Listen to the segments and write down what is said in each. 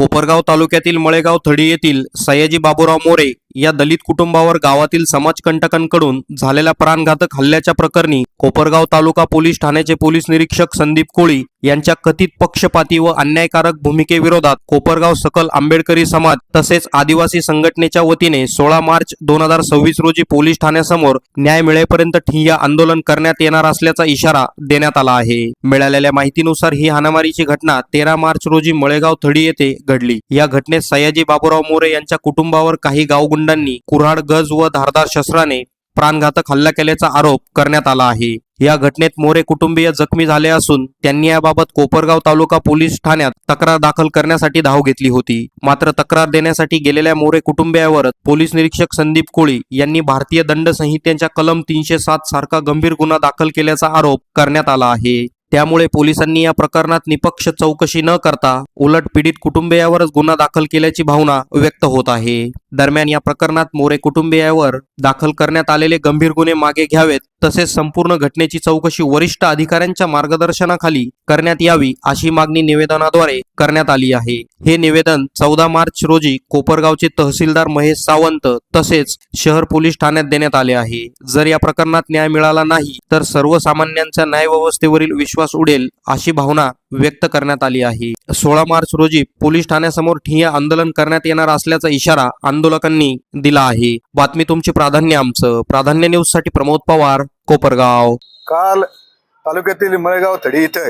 कोपरगाव तालुक्यातील मळेगाव थडी येथील सयाजी बाबूराव मोरे या दलित कुटुंबावर गावातील समाजकंटकांकडून झालेल्या प्राणघातक हल्ल्याच्या प्रकरणी कोपरगाव तालुका पोलीस ठाण्याचे पोलीस निरीक्षक संदीप कोळी यांच्या कथित पक्षपाती व अन्यायकारक भूमिकेविरोधात कोपरगाव सकल आंबेडकरी समाज तसेच आदिवासी संघटनेच्या वतीने 16 मार्च 2026 रोजी पोलीस ठाण्यासमोर न्याय मिळेपर्यंत ठिय्या आंदोलन करण्यात येणार असल्याचा इशारा देण्यात आला आहे। मिळालेल्या माहितीनुसार ही हाणामारीची घटना 13 मार्च रोजी मळेगाव थडी येथे घडली। या घटनेत सयाजी बाबूराव मोरे यांच्या कुटुंबावर काही गावगुंडांनी कुऱ्हाड गज व धारदार शस्त्राने प्राणघातक हल्ला केल्याचा आरोप करण्यात आला आहे। या घटनेत मोरे कुटुंबीय जखमी झाले असून त्यांनी याबाबत कोपरगाव तालुका पोलीस ठाण्यात तक्रार दाखल करण्यासाठी धाव घेतली होती। मात्र तक्रार देण्यासाठी गेलेल्या मोरे कुटुंबियावर पोलीस निरीक्षक संदीप कोळी यांनी भारतीय दंड संहितेच्या कलम 307 सारखा गंभीर गुन्हा दाखल केल्याचा आरोप करण्यात आला आहे। त्यामुळे पोलिसांनी या प्रकरणात निपक्ष चौकशी न करता उलट पीडित कुटुंबियावरच गुन्हा दाखल केल्याची भावना व्यक्त होत आहे। दरम्यान या प्रकरणात मोरे कुटुंबियावर दाखल करण्यात आलेले गंभीर गुन्हे मागे घ्यावेत तसेच संपूर्ण घटनेची चौकशी वरिष्ठ अधिकाऱ्यांच्या मार्गदर्शनाखाली करण्यात यावी अशी मागणी निवेदनाद्वारे करण्यात आली आहे। हे निवेदन 14 मार्च रोजी कोपरगावचे तहसीलदार महेश सावंत तसेच शहर पोलीस ठाण्यात देण्यात आले आहे। जर या प्रकरणात न्याय मिळाला नाही तर सर्वसामान्यांच्या न्याय व्यवस्थेवरील विश्वास उडेल अशी भावना व्यक्त करण्यात आली आहे। 16 मार्च रोजी पोलीस ठाण्यासमोर ठिय्या आंदोलन करण्यात येणार असल्याचा इशारा आंदोलकांनी दिला आहे। बातमी तुमची, प्राधान्य आमचं। प्राधान्य न्यूज साठी प्रमोद पवार, कोपरगाव। काल तालुक्यातील मळेगाव थडी इथे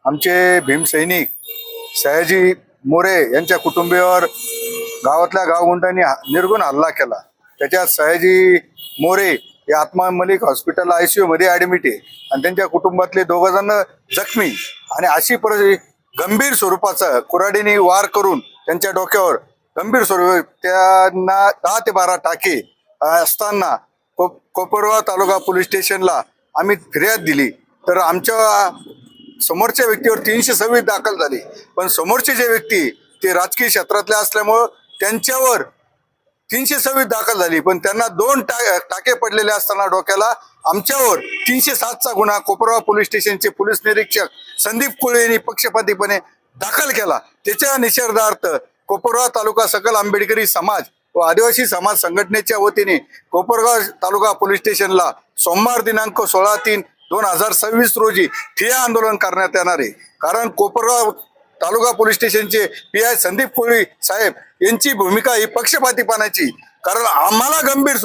आमचे भीमसैनिक सयाजी मोरे यांच्या कुटुंबियावर गावातल्या गावगुंडांनी निर्गुण हल्ला केला। त्याच्यात सयाजी मोरे हे आत्मा मलिक हॉस्पिटल ICU मध्ये ऍडमिट आहे आणि त्यांच्या कुटुंबातले 2 जण जखमी आणि अशी गंभीर स्वरूपाचा कुऱ्हाडीने वार करून त्यांच्या डोक्यावर गंभीर स्वरूप त्यांना 10 ते 12 टाके असताना कोपरगाव तालुका पोलीस स्टेशनला आम्ही फिर्याद दिली तर आमच्या समोरच्या व्यक्तीवर 326 दाखल झाली। पण समोरचे जे व्यक्ती ते राजकीय क्षेत्रातले असल्यामुळं त्यांच्यावर 326 दाखल झाली, पण त्यांना 2 टाके पडलेले असताना डोक्याला आमच्यावर 307चा गुन्हा कोपरगाव पोलीस स्टेशनचे पोलीस निरीक्षक संदीप कोळे यांनी पक्षपातीपणे दाखल केला। त्याच्या निषेधार्थ कोपरगाव तालुका सकल आंबेडकरी समाज व आदिवासी समाज संघटनेच्या वतीने कोपरगाव तालुका पोलीस स्टेशनला सोमवार दिनांक 16/3/2026 रोजी ठिय्या आंदोलन करण्यात येणार आहे। कारण कोपरगाव तालुका पोलीस स्टेशनचे PI संदीप कोळी साहेब यांची भूमिका ही पक्षपातीपणाची, कारण आम्हाला गंभीर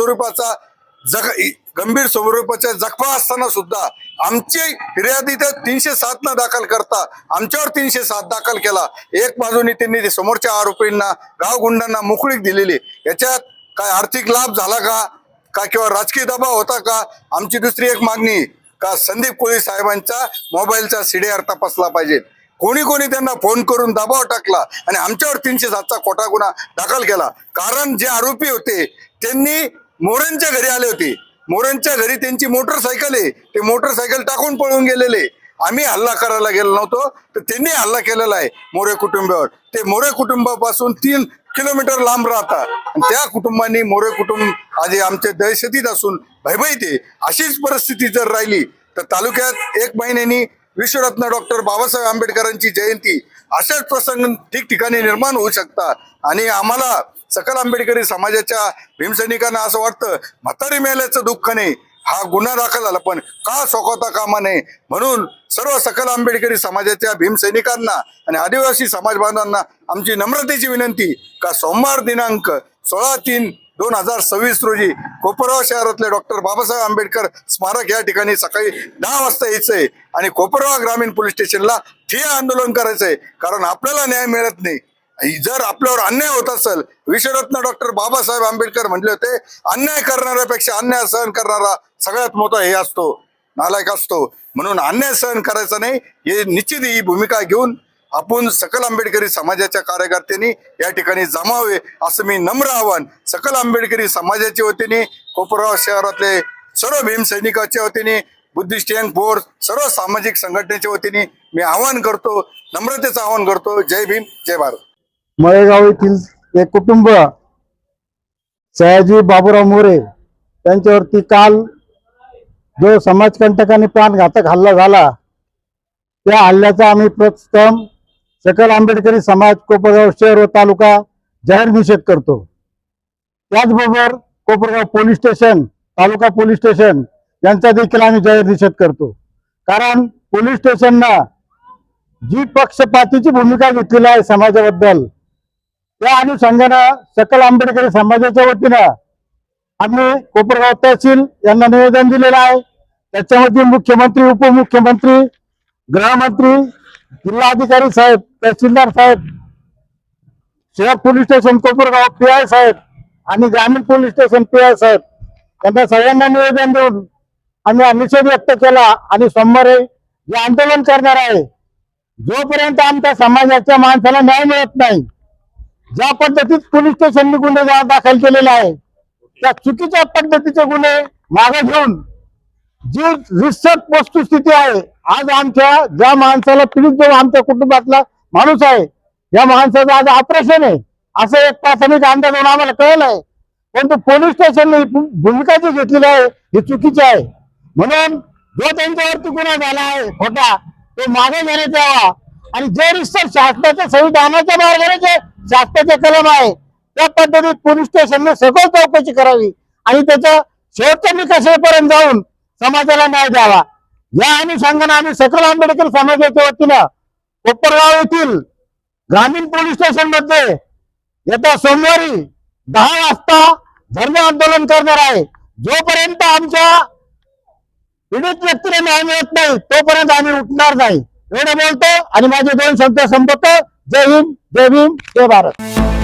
स्वरूपाच्या जखमा असताना सुद्धा आमची फिर्यादी तर 307 दाखल करता आमच्यावर 307 दाखल केला। एक बाजूने त्यांनी समोरच्या आरोपींना गावगुंडांना मोकळीक दिलेली, याच्यात काय आर्थिक लाभ झाला का किंवा राजकीय दबाव होता का? आमची दुसरी एक मागणी का संदीप कोळी साहेबांचा मोबाईलचा CDR तपासला पाहिजे। कोणी त्यांना फोन करून दबाव टाकला आणि आमच्यावर 307चा खोटा गुन्हा दाखल केला। कारण जे आरोपी होते त्यांनी मोरेंच्या घरी आले होते, मोरेंच्या घरी त्यांची मोटरसायकल आहे, ते मोटरसायकल टाकून पळून गेलेले। आम्ही हल्ला करायला गेलो नव्हतो तर त्यांनी हल्ला केलेला आहे मोरे कुटुंबावर। ते मोरे कुटुंबापासून 3 किलोमीटर लांब राहतात आणि त्या कुटुंबांनी मोरे कुटुंब आज आमचे दहशतीत असून भयभीत आहे। अशीच परिस्थिती जर राहिली तर तालुक्यात 1 महिन्यानी विश्वरत्न डॉक्टर बाबासाहेब आंबेडकरांची जयंती अशाच प्रसंग ठिकठिकाणी निर्माण होऊ शकतात आणि आम्हाला सकल आंबेडकरी समाजाच्या भीमसैनिकांना असं वाटतं म्हातारी मेल्याचं दुःख नाही, हा गुन्हा दाखल झाला पण का सोकवता कामा नये। म्हणून सर्व सकल आंबेडकरी समाजाच्या भीमसैनिकांना आणि आदिवासी समाज बांधवांना आमची नम्रतेची विनंती का सोमवार दिनांक 16/3/2026 रोजी कोपरगाव शहरातले डॉक्टर बाबासाहेब आंबेडकर स्मारक या ठिकाणी सकाळी 10 वाजता यायचंय आणि कोपरगाव ग्रामीण पोलीस स्टेशनला ठिय्या आंदोलन करायचंय। कारण आपल्याला न्याय मिळत नाही। जर आपल्यावर अन्याय होत असेल, विश्वरत्न डॉक्टर बाबासाहेब आंबेडकर म्हटले होते अन्याय करणाऱ्यापेक्षा अन्याय सहन करणारा सगळ्यात मोठा हे असतो, नालायक असतो। म्हणून अन्याय सहन करायचा नाही, हे निश्चित ही भूमिका घेऊन आपण सकल आंबेडकरी समाजाच्या कार्यकर्त्यांनी या ठिकाणी जमावे असं मी नम्र आवाहन सकल आंबेडकरी समाजाच्या वतीने कोपरगाव शहरातले सर्व भीमसैनिकाच्या वतीने बुद्धिस्ट यंग फोर्स सर्व सामाजिक संघटनेच्या वतीने मी आवाहन करतो, नम्रतेचं आवाहन करतो। जय भीम, जय भारत। मळेगाव येथील एक कुटुंब सयाजी बाबूराव मोरे यांच्यावरती काल जो समाजकंटकांनी प्राणघातक हल्ला झाला, त्या हल्ल्याचा आम्ही प्रथम सकल आंबेडकरी समाज कोपरगाव शहर व तालुका जाहीर निषेध करतो. त्याचबरोबर कोपरगाव पोलीस स्टेशन, तालुका पोलीस स्टेशन यांचा देखील आम्ही जाहीर निषेध करतो. कारण पोलीस स्टेशनना जी पक्षपातीची भूमिका घेतलेली आहे समाजाबद्दल, त्या अनुषंगानं सकल आंबेडकरी समाजाच्या वतीनं आम्ही कोपरगाव तहसील यांना निवेदन दिलेलं आहे. त्याच्यामध्ये मुख्यमंत्री, उपमुख्यमंत्री, गृहमंत्री, जिल्हाधिकारी साहेब, तहसीलदार साहेब, शहर पोलीस स्टेशन कोपरगाव PI साहेब आणि ग्रामीण पोलीस स्टेशन PI साहेब यांना सगळ्यांना निवेदन देऊन आम्ही हा निषेध व्यक्त केला आणि सोमवारी जे आंदोलन करणार आहे. जोपर्यंत आमच्या समाजाच्या माणसाला न्याय मिळत नाही, ज्या पद्धतीत पोलीस स्टेशनने गुन्हे दाखल केलेले आहे त्या चुकीच्या पद्धतीचे गुन्हे मागे घेऊन जी रिसर्च वस्तुस्थिती आहे, आज आमच्या ज्या माणसाला पीडित जो आमच्या कुटुंबातला माणूस आहे, या माणसाचं आज ऑपरेशन आहे असं एक प्राथमिक अंदाज होऊन आम्हाला कळलंय. परंतु पोलीस स्टेशनने भूमिका जी घेतलेली आहे ही चुकीची आहे. म्हणून जो त्यांच्यावरती गुन्हा झाला आहे खोटा, तो मागे घेण्यात यावा आणि जे रिसर्च शासनाच्या संविधानाच्या मार्गाने जे शासनाचे कलम आहे त्या पद्धतीत पोलीस स्टेशनने सखोल चौकशी करावी आणि त्याच्या शेवटच्या निकषेपर्यंत जाऊन समाजाला न्याय द्यावा. या अनुषंगाने आम्ही सकल आंबेडकर समाजाच्या वतीनं कोपरगाव येथील ग्रामीण पोलीस स्टेशन मध्ये येत्या सोमवारी 10 वाजता धरणे आंदोलन करणार आहे. जोपर्यंत आमच्या पीडित व्यक्तीला न्याय मिळत नाही तोपर्यंत आम्ही उठणार नाही. एवढं बोलतो आणि माझे 2 शब्द संपवतो. जय हिंद, जय भीम, जय भारत.